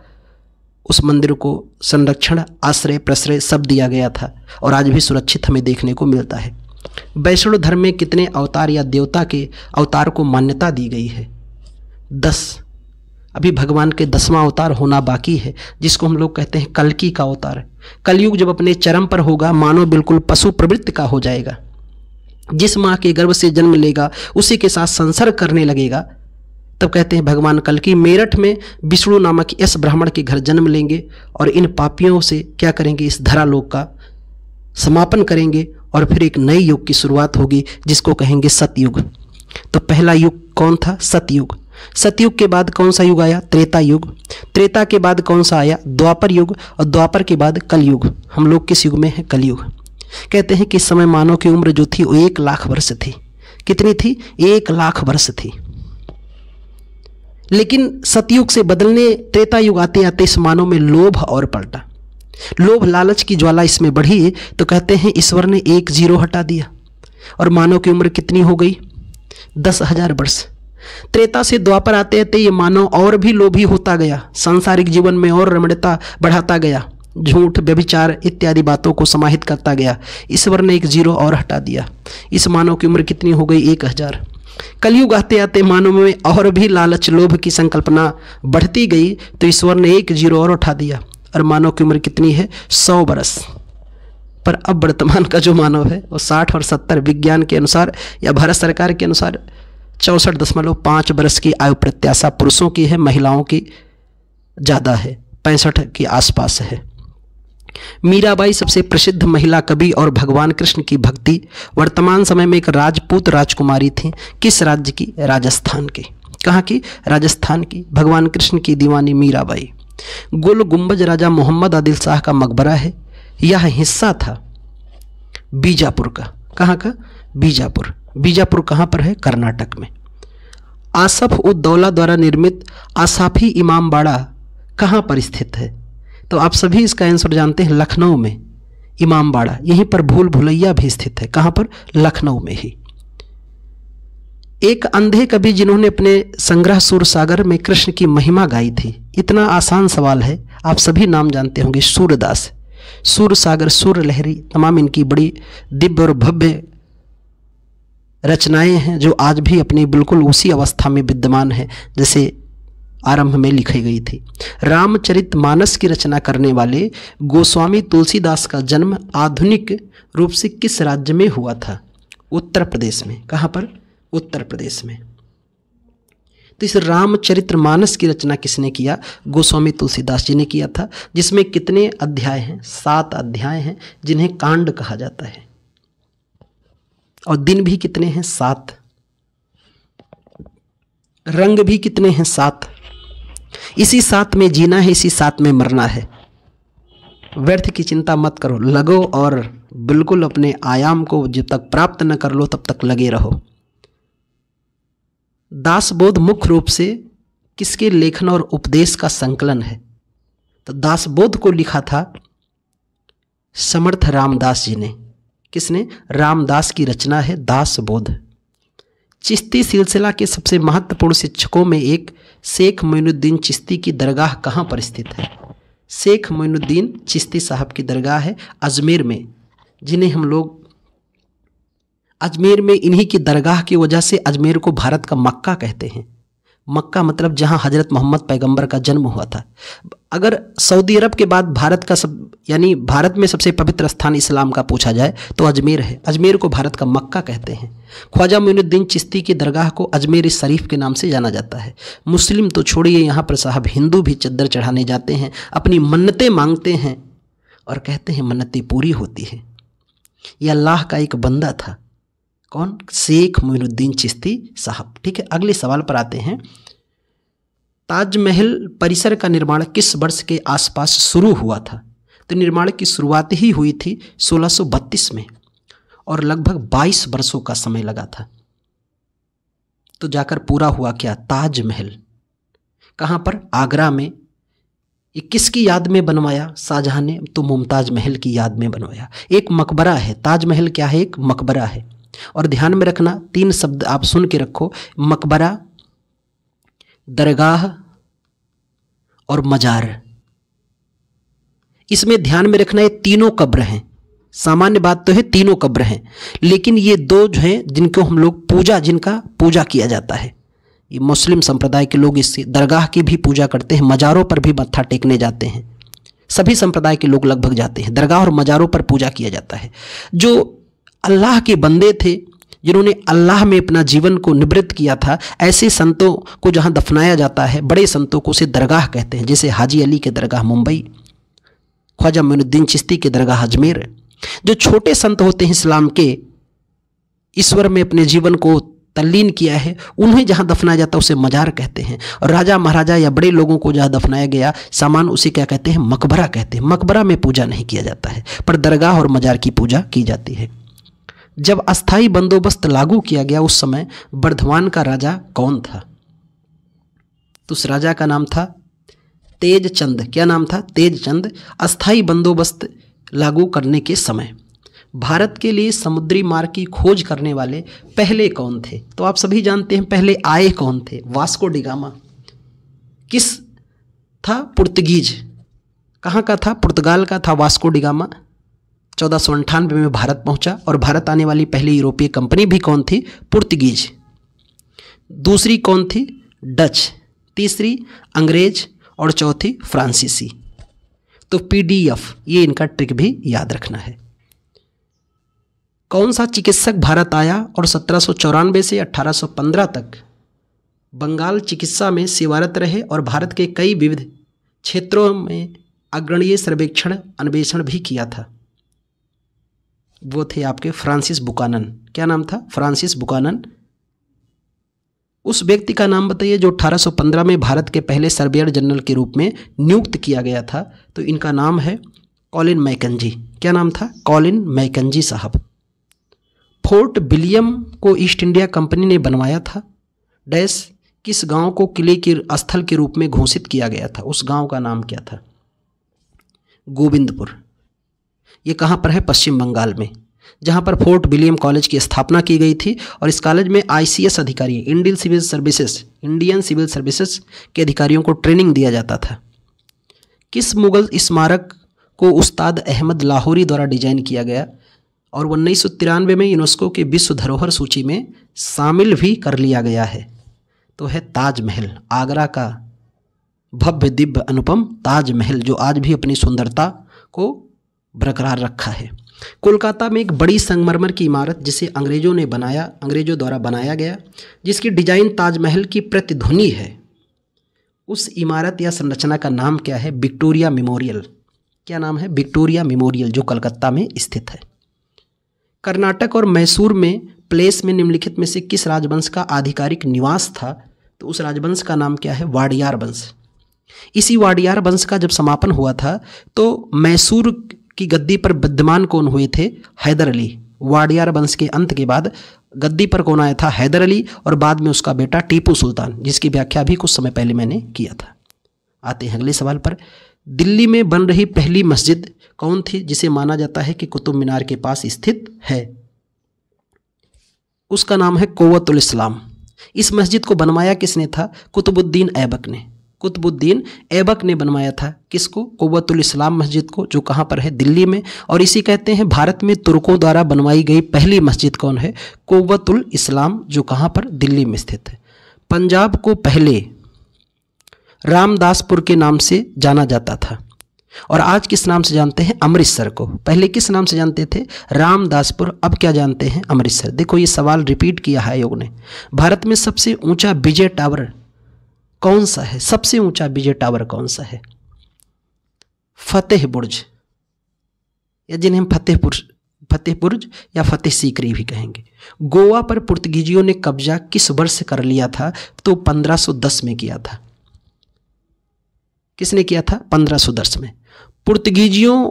[SPEAKER 1] उस मंदिर को संरक्षण, आश्रय, प्रश्रय सब दिया गया था और आज भी सुरक्षित हमें देखने को मिलता है। वैष्णव धर्म में कितने अवतार या देवता के अवतार को मान्यता दी गई है? 10। अभी भगवान के 10वां अवतार होना बाकी है, जिसको हम लोग कहते हैं कल्कि का अवतार। कलयुग जब अपने चरम पर होगा, मानव बिल्कुल पशु प्रवृत्ति का हो जाएगा। जिस माँ के गर्भ से जन्म लेगा उसी के साथ संसर्ग करने लगेगा। तब कहते हैं भगवान कल्कि मेरठ में विष्णु नामक यश ब्राह्मण के घर जन्म लेंगे और इन पापियों से क्या करेंगे? इस धरालोक का समापन करेंगे और फिर एक नए युग की शुरुआत होगी जिसको कहेंगे सतयुग। तो पहला युग कौन था? सतयुग। सतयुग के बाद कौन सा युग आया? त्रेता युग। त्रेता के बाद कौन सा आया? द्वापर युग। और द्वापर के बाद कलयुग। हम लोग किस युग में हैं? कलयुग। कहते हैं कि इस समय मानव की उम्र जो थी वो 1 लाख वर्ष थी। कितनी थी? 1 लाख वर्ष थी। लेकिन सतयुग से बदलने त्रेता युग आते आते इस मानव में लोभ और पलटा। लोभ लालच की ज्वाला इसमें बढ़ी तो कहते हैं ईश्वर ने 1 जीरो हटा दिया और मानव की उम्र कितनी हो गई? 10,000 वर्ष। त्रेता से द्वापर आते आते ये मानव और भी लोभी होता गया, सांसारिक जीवन में और रमणीयता बढ़ाता गया, झूठ, व्यभिचार इत्यादि बातों को समाहित करता गया। ईश्वर ने 1 जीरो और हटा दिया। इस मानव की उम्र कितनी हो गई? 1000। कलयुग आते आते मानव में और भी लालच, लोभ की संकल्पना बढ़ती गई तो ईश्वर ने 1 जीरो और उठा दिया और मानव की उम्र कितनी है? 100 वर्ष। पर अब वर्तमान का जो मानव है वो 60 और 70 विज्ञान के अनुसार या भारत सरकार के अनुसार 64.5 वर्ष की आयु प्रत्याशा पुरुषों की है, महिलाओं की ज़्यादा है, 65 के आसपास है। मीराबाई सबसे प्रसिद्ध महिला कवि और भगवान कृष्ण की भक्ति वर्तमान समय में एक राजपूत राजकुमारी थी। किस राज्य की? राजस्थान की। कहाँ की? राजस्थान की। भगवान कृष्ण की दीवानी मीराबाई। गोल गुंबज राजा मोहम्मद आदिल शाह का मकबरा है। यह हिस्सा था बीजापुर का। कहाँ का? बीजापुर। बीजापुर कहाँ पर है? कर्नाटक में। आसफ उद दौला द्वारा निर्मित आसाफी इमामबाड़ा कहाँ पर स्थित है? तो आप सभी इसका आंसर जानते हैं, लखनऊ में इमामबाड़ा। यहीं पर भूल भुलैया भी स्थित है। कहाँ पर? लखनऊ में ही। एक अंधे कवि जिन्होंने अपने संग्रह सूरसागर में कृष्ण की महिमा गाई थी। इतना आसान सवाल है, आप सभी नाम जानते होंगे। सूरदास, सूरसागर, सूरलहरी, तमाम इनकी बड़ी दिव्य और भव्य रचनाएं हैं जो आज भी अपनी बिल्कुल उसी अवस्था में विद्यमान है जैसे आरंभ में लिखी गई थी। रामचरितमानस की रचना करने वाले गोस्वामी तुलसीदास का जन्म आधुनिक रूप से किस राज्य में हुआ था? उत्तर प्रदेश में। कहाँ पर? उत्तर प्रदेश में। तो इस रामचरितमानस की रचना किसने किया? गोस्वामी तुलसीदास जी ने किया था। जिसमें कितने अध्याय हैं? 7 अध्याय हैं जिन्हें कांड कहा जाता है। और दिन भी कितने हैं? 7। रंग भी कितने हैं? 7। इसी 7 में जीना है, इसी 7 में मरना है। व्यर्थ की चिंता मत करो, लगो और बिल्कुल अपने आयाम को जब तक प्राप्त न कर लो तब तक लगे रहो। दासबोध मुख्य रूप से किसके लेखन और उपदेश का संकलन है? तो दासबोध को लिखा था समर्थ रामदास जी ने। किसने? रामदास की रचना है दासबोध। चिश्ती सिलसिला के सबसे महत्वपूर्ण शिक्षकों में एक शेख मोइनुद्दीन चिश्ती की दरगाह कहाँ पर स्थित है? शेख मोइनुद्दीन चिश्ती साहब की दरगाह है अजमेर में, जिन्हें हम लोग अजमेर में इन्हीं की दरगाह की वजह से अजमेर को भारत का मक्का कहते हैं। मक्का मतलब जहां हजरत मोहम्मद पैगंबर का जन्म हुआ था। अगर सऊदी अरब के बाद भारत का यानी भारत में सबसे पवित्र स्थान इस्लाम का पूछा जाए तो अजमेर है। अजमेर को भारत का मक्का कहते हैं। ख्वाजा मोइनुद्दीन चिश्ती की दरगाह को अजमेर शरीफ के नाम से जाना जाता है। मुस्लिम तो छोड़िए, यहाँ पर साहब हिंदू भी चद्दर चढ़ाने जाते हैं, अपनी मन्नतें मांगते हैं और कहते हैं मन्नतें पूरी होती है। यह अल्लाह का एक बंदा था। कौन? शेख मोइनुद्दीन चिश्ती साहब। ठीक है, अगले सवाल पर आते हैं। ताजमहल परिसर का निर्माण किस वर्ष के आसपास शुरू हुआ था? तो निर्माण की शुरुआत ही हुई थी 1632 में और लगभग 22 वर्षों का समय लगा था। तो जाकर पूरा हुआ क्या? ताजमहल। कहाँ पर? आगरा में। ये किसकी याद में बनवाया शाहजहां ने? तो मुमताज महल की याद में बनवाया। एक मकबरा है। ताजमहल क्या है? एक मकबरा है। और ध्यान में रखना, 3 शब्द आप सुन के रखो, मकबरा, दरगाह और मजार। इसमें ध्यान में रखना, ये तीनों कब्र हैं। सामान्य बात तो है तीनों कब्र हैं, लेकिन ये 2 जो हैं जिनको हम लोग जिनका पूजा किया जाता है। ये मुस्लिम संप्रदाय के लोग इस दरगाह की भी पूजा करते हैं, मजारों पर भी मत्था टेकने जाते हैं। सभी संप्रदाय के लोग लगभग जाते हैं। दरगाह और मजारों पर पूजा किया जाता है। जो अल्लाह के बंदे थे, जिन्होंने अल्लाह में अपना जीवन को निवृत्त किया था, ऐसे संतों को जहाँ दफनाया जाता है, बड़े संतों को उसे दरगाह कहते हैं। जैसे हाजी अली के दरगाह मुंबई, ख्वाजा मोइनुद्दीन चिश्ती के दरगाह अजमेर। जो छोटे संत होते हैं इस्लाम के, ईश्वर में अपने जीवन को तल्लीन किया है, उन्हें जहाँ दफनाया जाता है उसे मजार कहते हैं। और राजा महाराजा या बड़े लोगों को जहाँ दफनाया गया सामान, उसे क्या कहते हैं? मकबरा कहते हैं। मकबरा में पूजा नहीं किया जाता है, पर दरगाह और मजार की पूजा की जाती है। जब अस्थाई बंदोबस्त लागू किया गया उस समय बर्धमान का राजा कौन था? तो उस राजा का नाम था तेज चंद। क्या नाम था? तेज चंद। अस्थाई बंदोबस्त लागू करने के समय भारत के लिए समुद्री मार्ग की खोज करने वाले पहले कौन थे? तो आप सभी जानते हैं पहले आए कौन थे? Vasco da Gama. किस था? पुर्तगीज। कहाँ का था? पुर्तगाल का था वास्को डिगामा। 1498 में भारत पहुंचा और भारत आने वाली पहली यूरोपीय कंपनी भी कौन थी? पुर्तगीज। दूसरी कौन थी? डच। तीसरी अंग्रेज और चौथी फ्रांसीसी। तो पीडीएफ, ये इनका ट्रिक भी याद रखना है। कौन सा चिकित्सक भारत आया और 1794 से 1815 तक बंगाल चिकित्सा में सेवारत रहे और भारत के कई विविध क्षेत्रों में अग्रणीय सर्वेक्षण अन्वेषण भी किया था? वो थे आपके फ्रांसिस बुकानन। क्या नाम था? Francis Buchanan. उस व्यक्ति का नाम बताइए जो 1815 में भारत के पहले सर्वेयर जनरल के रूप में नियुक्त किया गया था। तो इनका नाम है कॉलिन मैकेंजी। क्या नाम था? कॉलिन मैकेंजी साहब। फोर्ट विलियम को ईस्ट इंडिया कंपनी ने बनवाया था। डैश किस गांव को किले के स्थल के रूप में घोषित किया गया था? उस गांव का नाम क्या था? गोविंदपुर। ये कहाँ पर है? पश्चिम बंगाल में, जहाँ पर फोर्ट विलियम कॉलेज की स्थापना की गई थी। और इस कॉलेज में ICS अधिकारी, इंडियन सिविल सर्विसेज के अधिकारियों को ट्रेनिंग दिया जाता था। किस मुगल स्मारक को उस्ताद अहमद लाहौरी द्वारा डिजाइन किया गया और 1993 में यूनेस्को के विश्व धरोहर सूची में शामिल भी कर लिया गया है? तो है ताजमहल। आगरा का भव्य दिव्य अनुपम ताजमहल, जो आज भी अपनी सुंदरता को बरकरार रखा है। कोलकाता में एक बड़ी संगमरमर की इमारत जिसे अंग्रेजों द्वारा बनाया गया, जिसकी डिजाइन ताजमहल की प्रतिध्वनि है, उस इमारत या संरचना का नाम क्या है? Victoria memorial. क्या नाम है? विक्टोरिया मेमोरियल, जो कलकत्ता में स्थित है। कर्नाटक और मैसूर में प्लेस में निम्नलिखित में से किस राजवंश का आधिकारिक निवास था? तो उस राजवंश का नाम क्या है? वाडियार वंश। इसी वाडियार वंश का जब समापन हुआ था तो मैसूर की गद्दी पर विद्यमान कौन हुए थे? हैदर अली। वाडियार वंश के अंत के बाद गद्दी पर कौन आया था? हैदर अली, और बाद में उसका बेटा टीपू सुल्तान, जिसकी व्याख्या भी कुछ समय पहले मैंने किया था। आते हैं अगले सवाल पर। दिल्ली में बन रही पहली मस्जिद कौन थी जिसे माना जाता है कि कुतुब मीनार के पास स्थित है? उसका नाम है कुव्वतुल इस्लाम। इस मस्जिद को बनवाया किसने था? कुतुबुद्दीन ऐबक ने। कुतुबुद्दीन ऐबक ने बनवाया था किसको? कुव्वतुल इस्लाम मस्जिद को, जो कहाँ पर है? दिल्ली में। और इसी कहते हैं भारत में तुर्कों द्वारा बनवाई गई पहली मस्जिद कौन है? कुव्वतुल इस्लाम, जो कहाँ पर? दिल्ली में स्थित है। पंजाब को पहले रामदासपुर के नाम से जाना जाता था, और आज किस नाम से जानते हैं? अमृतसर को। पहले किस नाम से जानते थे? रामदासपुर। अब क्या जानते हैं? अमृतसर। देखो ये सवाल रिपीट किया है आयोग ने। भारत में सबसे ऊंचा विजय टावर कौन सा है? सबसे ऊंचा विजय टावर कौन सा है? फतेह बुर्ज, या जिन्हें हम फतेह बुर्ज या फतेह सीकरी भी कहेंगे। गोवा पर पुर्तगीजियों ने कब्जा किस वर्ष कर लिया था? तो 1510 में किया था। किसने किया था? 1510 में। पुर्तगीजियों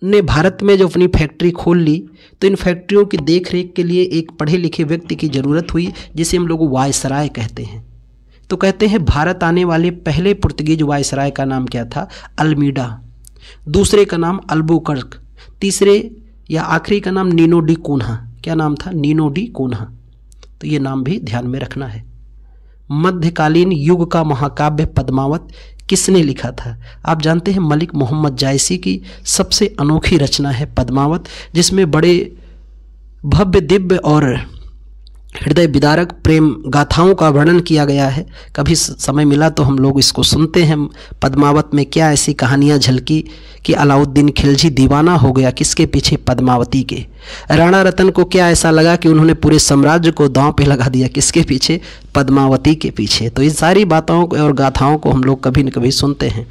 [SPEAKER 1] ने भारत में जो अपनी फैक्ट्री खोल ली, तो इन फैक्ट्रियों की देखरेख के लिए एक पढ़े लिखे व्यक्ति की जरूरत हुई, जिसे हम लोग वायसराय कहते हैं। तो कहते हैं भारत आने वाले पहले पुर्तगीज वायसराय का नाम क्या था? अल्मीडा। दूसरे का नाम अल्बुकर्क। तीसरे या आखिरी का नाम नीनो डी कोन्हा। क्या नाम था? नीनो डी कोन्हा। तो ये नाम भी ध्यान में रखना है। मध्यकालीन युग का महाकाव्य पद्मावत किसने लिखा था? आप जानते हैं मलिक मोहम्मद जायसी की सबसे अनोखी रचना है पद्मावत, जिसमें बड़े भव्य दिव्य और हृदय विदारक प्रेम गाथाओं का वर्णन किया गया है। कभी समय मिला तो हम लोग इसको सुनते हैं। पद्मावत में क्या ऐसी कहानियां झलकी कि अलाउद्दीन खिलजी दीवाना हो गया? किसके पीछे? पद्मावती के। राणा रतन को क्या ऐसा लगा कि उन्होंने पूरे साम्राज्य को दांव पे लगा दिया? किसके पीछे? पद्मावती के पीछे। तो इस सारी बातों और गाथाओं को हम लोग कभी न कभी सुनते हैं।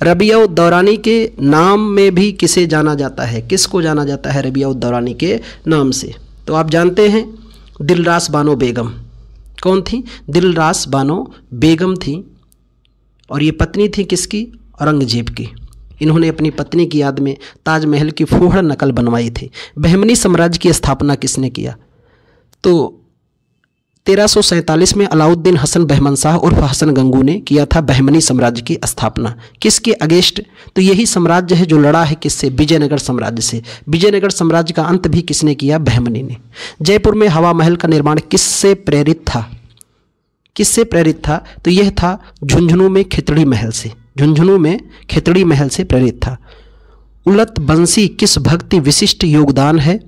[SPEAKER 1] रबिया-उद-दौरानी के नाम में भी किसे जाना जाता है? किसको जाना जाता है रबिया-उद-दौरानी के नाम से? तो आप जानते हैं दिलरास बानो बेगम। कौन थी? दिलरास बानो बेगम थी, और ये पत्नी थी किसकी? औरंगजेब की। इन्होंने अपनी पत्नी की याद में ताजमहल की फूहड़ नकल बनवाई थी। बहमनी साम्राज्य की स्थापना किसने किया? तो 1347 में अलाउद्दीन हसन बहमनशाह उर्फ हसन गंगू ने किया था बहमनी साम्राज्य की स्थापना। किसके अगेंस्ट? तो यही साम्राज्य है जो लड़ा है किससे? विजयनगर साम्राज्य से। विजयनगर साम्राज्य का अंत भी किसने किया? बहमनी ने। जयपुर में हवा महल का निर्माण किससे प्रेरित था? किससे प्रेरित था? तो यह था झुंझुनू में खितड़ी महल से। झुंझुनू में खितड़ी महल से प्रेरित था। उलत बंसी किस भक्ति विशिष्ट योगदान है?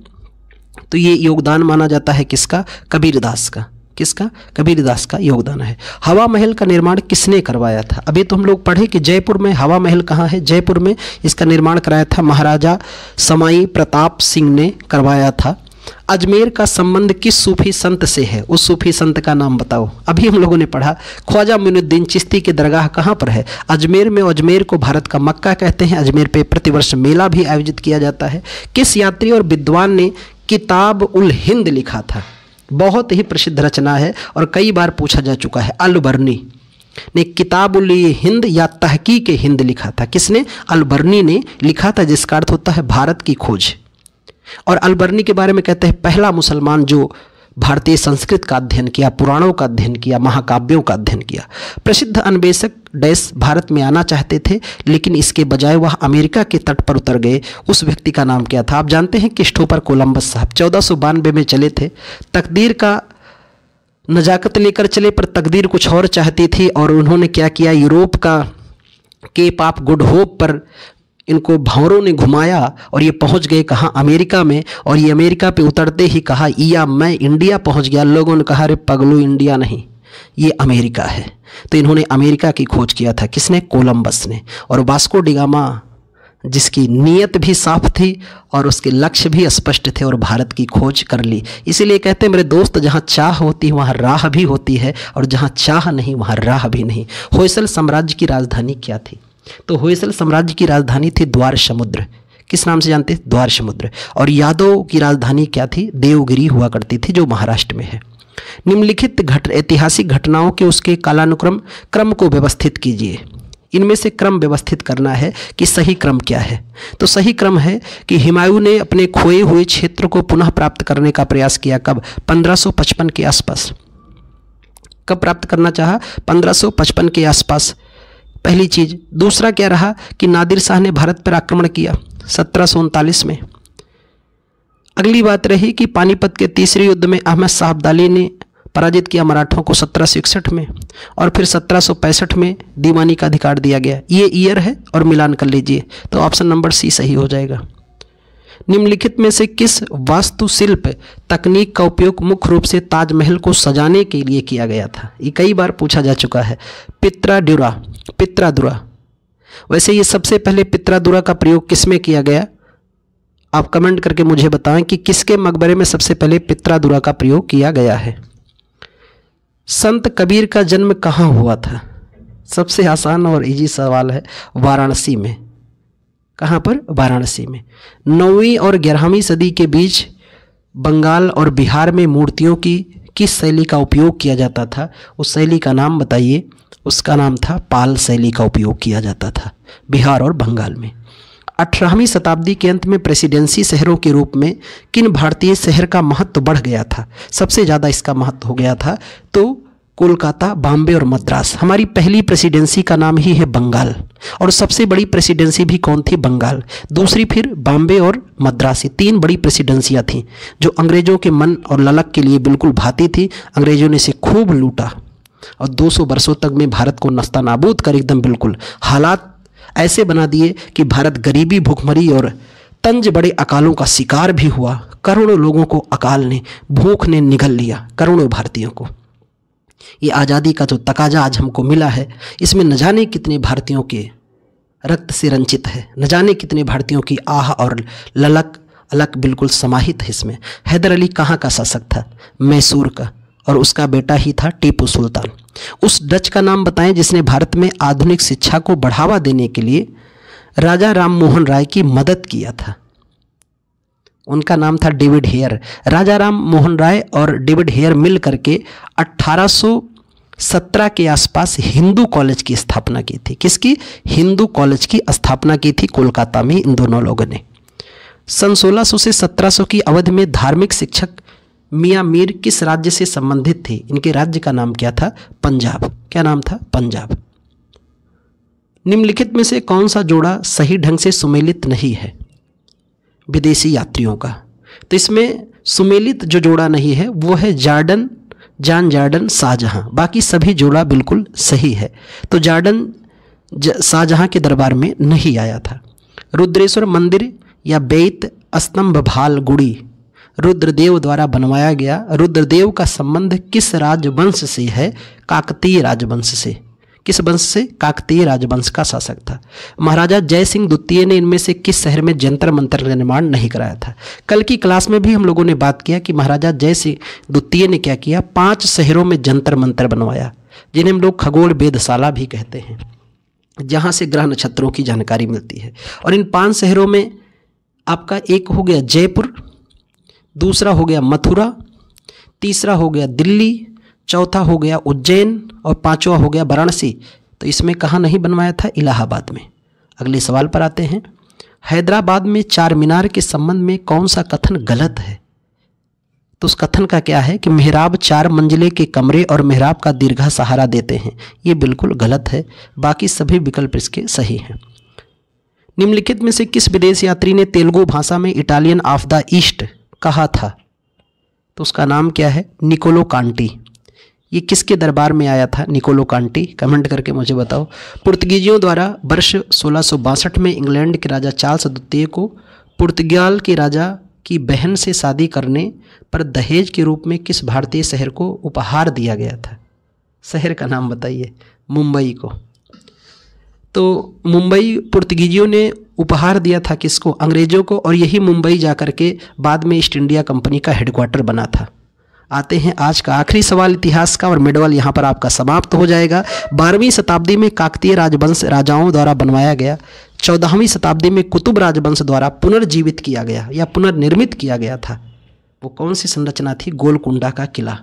[SPEAKER 1] तो ये योगदान माना जाता है किसका? कबीरदास का। किसका? कबीरदास का योगदान है। हवा महल का निर्माण किसने करवाया था? अभी तो हम लोग पढ़े कि जयपुर में हवा महल कहाँ है? जयपुर में इसका निर्माण कराया था महाराजा समाई प्रताप सिंह ने करवाया था। अजमेर का संबंध किस सूफी संत से है? उस सूफी संत का नाम बताओ। अभी हम लोगों ने पढ़ा ख्वाजा मोइनुद्दीन चिश्ती की दरगाह कहाँ पर है? अजमेर में। अजमेर को भारत का मक्का कहते हैं। अजमेर पे प्रतिवर्ष मेला भी आयोजित किया जाता है। किस यात्री और विद्वान ने किताब उल हिंद लिखा था? बहुत ही प्रसिद्ध रचना है और कई बार पूछा जा चुका है। अल-बर्नी ने किताब उल हिंद या तहकीक हिंद लिखा था। किसने? अल-बर्नी ने लिखा था, जिसका अर्थ होता है भारत की खोज। और अल-बर्नी के बारे में कहते हैं पहला मुसलमान जो भारतीय संस्कृत का अध्ययन किया, पुराणों का अध्ययन किया, महाकाव्यों का अध्ययन किया। प्रसिद्ध अन्वेषक डैश भारत में आना चाहते थे, लेकिन इसके बजाय वह अमेरिका के तट पर उतर गए। उस व्यक्ति का नाम क्या था? आप जानते हैं क्रिस्टोफर कोलंबस साहब 1492 में चले थे। तकदीर का नजाकत लेकर चले, पर तकदीर कुछ और चाहती थी, और उन्होंने क्या किया? यूरोप का केप ऑफ गुड होप पर इनको भंवरों ने घुमाया और ये पहुंच गए कहाँ? अमेरिका में। और ये अमेरिका पे उतरते ही कहा, या मैं इंडिया पहुंच गया। लोगों ने कहा, अरे पगलू, इंडिया नहीं, ये अमेरिका है। तो इन्होंने अमेरिका की खोज किया था। किसने? कोलंबस ने। और वास्को डी गामा, जिसकी नीयत भी साफ थी और उसके लक्ष्य भी स्पष्ट थे, और भारत की खोज कर ली। इसीलिए कहते हैं मेरे दोस्त, जहाँ चाह होती है वहाँ राह भी होती है, और जहाँ चाह नहीं वहाँ राह भी नहीं। होयसल साम्राज्य की राजधानी क्या थी? तो होयसल साम्राज्य की राजधानी थी द्वार समुद्र। किस नाम से जानते हैं? द्वार समुद्र। और यादव की राजधानी क्या थी? देवगिरी हुआ करती थी, जो महाराष्ट्र में है। निम्नलिखित ऐतिहासिक घटनाओं के उसके कालानुक्रम क्रम को व्यवस्थित कीजिए। इनमें से क्रम व्यवस्थित करना है कि सही क्रम क्या है। तो सही क्रम है कि हुमायूं ने अपने खोए हुए क्षेत्र को पुनः प्राप्त करने का प्रयास किया। कब? 1555 के आसपास। कब प्राप्त करना चाहा? 1555 के आसपास, पहली चीज। दूसरा क्या रहा कि नादिर शाह ने भारत पर आक्रमण किया 1739 में। अगली बात रही कि पानीपत के तीसरे युद्ध में अहमद शाह अब्दाली ने पराजित किया मराठों को 1761 में, और फिर 1765 में दीवानी का अधिकार दिया गया। ये ईयर है और मिलान कर लीजिए, तो ऑप्शन नंबर सी सही हो जाएगा। निम्नलिखित में से किस वास्तुशिल्प तकनीक का उपयोग मुख्य रूप से ताजमहल को सजाने के लिए किया गया था? ये कई बार पूछा जा चुका है। पित्रादुरा। वैसे ये सबसे पहले पित्रादुरा का प्रयोग किस में किया गया? आप कमेंट करके मुझे बताएं कि किसके मकबरे में सबसे पहले पित्रादुरा का प्रयोग किया गया है। संत कबीर का जन्म कहाँ हुआ था? सबसे आसान और इजी सवाल है, वाराणसी में। कहाँ पर? वाराणसी में। 9वीं और 11वीं सदी के बीच बंगाल और बिहार में मूर्तियों की किस शैली का उपयोग किया जाता था? उस शैली का नाम बताइए। उसका नाम था पाल शैली का उपयोग किया जाता था बिहार और बंगाल में। 18वीं शताब्दी के अंत में प्रेसिडेंसी शहरों के रूप में किन भारतीय शहर का महत्व बढ़ गया था? सबसे ज़्यादा इसका महत्व हो गया था तो कोलकाता, बॉम्बे और मद्रास। हमारी पहली प्रेसिडेंसी का नाम ही है बंगाल, और सबसे बड़ी प्रेसिडेंसी भी कौन थी? बंगाल। दूसरी फिर बॉम्बे और मद्रास। 3 बड़ी प्रेसिडेंसियाँ थीं जो अंग्रेज़ों के मन और ललक के लिए बिल्कुल भाती थी। अंग्रेज़ों ने इसे खूब लूटा और 200 वर्षों तक में भारत को नस्तानाबूद कर एकदम बिल्कुल हालात ऐसे बना दिए कि भारत गरीबी, भूखमरी और तंज बड़े अकालों का शिकार भी हुआ। करोड़ों लोगों को अकाल ने, भूख ने निगल लिया, करोड़ों भारतीयों को। ये आज़ादी का जो तकाजा आज हमको मिला है, इसमें न जाने कितने भारतीयों के रक्त से रंचित है, न जाने कितने भारतीयों की आह और ललक अलक बिल्कुल समाहित है इसमें। हैदर अली कहाँ का शासक था? मैसूर का, और उसका बेटा ही था टीपू सुल्तान। उस डच का नाम बताएं जिसने भारत में आधुनिक शिक्षा को बढ़ावा देने के लिए राजा राम मोहन राय की मदद किया था। उनका नाम था डेविड हेयर। राजा राम मोहन राय और डेविड हेयर मिल करके 1817 के आसपास हिंदू कॉलेज की स्थापना की थी। किसकी? हिंदू कॉलेज की स्थापना की थी कोलकाता में इन दोनों लोगों ने। सन 1600 से 1700 की अवधि में धार्मिक शिक्षक मियाँ मीर किस राज्य से संबंधित थे? इनके राज्य का नाम क्या था? पंजाब। क्या नाम था? पंजाब। निम्नलिखित में से कौन सा जोड़ा सही ढंग से सुमेलित नहीं है विदेशी यात्रियों का? तो इसमें सुमेलित जो जोड़ा नहीं है वो है जॉन जॉर्डन शाहजहां। बाकी सभी जोड़ा बिल्कुल सही है। तो जॉर्डन शाहजहां के दरबार में नहीं आया था। रुद्रेश्वर मंदिर या बेत स्तंभ भाल गुड़ी रुद्रदेव द्वारा बनवाया गया। रुद्रदेव का संबंध किस राजवंश से है? काकतीय राजवंश से। किस वंश से? काकतीय राजवंश का शासक था। महाराजा जय सिंह द्वितीय ने इनमें से किस शहर में जंतर मंतर का निर्माण नहीं कराया था? कल की क्लास में भी हम लोगों ने बात किया कि महाराजा जय सिंह द्वितीय ने क्या किया? 5 शहरों में जंतर मंतर बनवाया, जिन्हें हम लोग खगोल वेधशाला भी कहते हैं, जहाँ से ग्रह नक्षत्रों की जानकारी मिलती है। और इन 5 शहरों में आपका एक हो गया जयपुर, दूसरा हो गया मथुरा, तीसरा हो गया दिल्ली, चौथा हो गया उज्जैन और 5वां हो गया वाराणसी। तो इसमें कहाँ नहीं बनवाया था? इलाहाबाद में। अगले सवाल पर आते हैं। हैदराबाद में 4 मीनार के संबंध में कौन सा कथन गलत है? तो उस कथन का क्या है कि मेहराब 4 मंजिले के कमरे और मेहराब का दीर्घा सहारा देते हैं। ये बिल्कुल गलत है। बाकी सभी विकल्प इसके सही हैं। निम्नलिखित में से किस विदेश यात्री ने तेलुगु भाषा में इटालियन ऑफ द ईस्ट कहा था? तो उसका नाम क्या है? निकोलो कांटी। ये किसके दरबार में आया था निकोलो कांटी? कमेंट करके मुझे बताओ। पुर्तगीजियों द्वारा वर्ष 1662 में इंग्लैंड के राजा चार्ल्स द्वितीय को पुर्तगाल के राजा की बहन से शादी करने पर दहेज के रूप में किस भारतीय शहर को उपहार दिया गया था? शहर का नाम बताइए। मुंबई को। तो मुंबई पुर्तगीजियों ने उपहार दिया था किसको? अंग्रेजों को। और यही मुंबई जाकर के बाद में ईस्ट इंडिया कंपनी का हेडक्वार्टर बना था। आते हैं आज का आखिरी सवाल इतिहास का, और मेडवल यहाँ पर आपका समाप्त हो जाएगा। 12वीं शताब्दी में काकतीय राजवंश राजाओं द्वारा बनवाया गया। 14वीं शताब्दी में कुतुब राजवंश द्वारा पुनर्जीवित किया गया या पुनर्निर्मित किया गया था। वो कौन सी संरचना थी? गोलकुंडा का किला।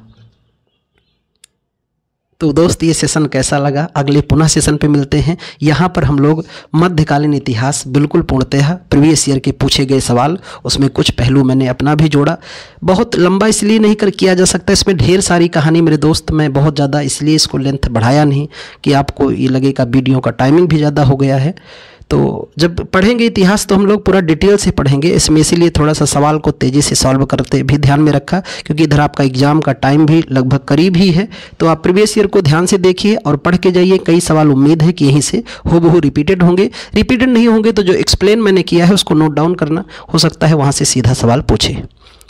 [SPEAKER 1] तो दोस्त ये सेशन कैसा लगा, अगले पुनः सेशन पे मिलते हैं। यहाँ पर हम लोग मध्यकालीन इतिहास बिल्कुल पूर्णतः प्रीवियस ईयर के पूछे गए सवाल, उसमें कुछ पहलू मैंने अपना भी जोड़ा। बहुत लंबा इसलिए नहीं कर किया जा सकता, इसमें ढेर सारी कहानी मेरे दोस्त, मैं बहुत ज़्यादा इसलिए इसको लेंथ बढ़ाया नहीं कि आपको ये लगेगा वीडियो का टाइमिंग भी ज़्यादा हो गया है। तो जब पढ़ेंगे इतिहास तो हम लोग पूरा डिटेल से पढ़ेंगे इसमें, इसीलिए थोड़ा सा सवाल को तेज़ी से सॉल्व करते भी ध्यान में रखा, क्योंकि इधर आपका एग्जाम का टाइम भी लगभग करीब ही है। तो आप प्रीवियस ईयर को ध्यान से देखिए और पढ़ के जाइए। कई सवाल उम्मीद है कि यहीं से हूबहू रिपीटेड होंगे। रिपीटेड नहीं होंगे तो जो एक्सप्लेन मैंने किया है उसको नोट डाउन करना, हो सकता है वहाँ से सीधा सवाल पूछे।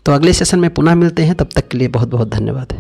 [SPEAKER 1] तो अगले सेशन में पुनः मिलते हैं, तब तक के लिए बहुत बहुत धन्यवाद।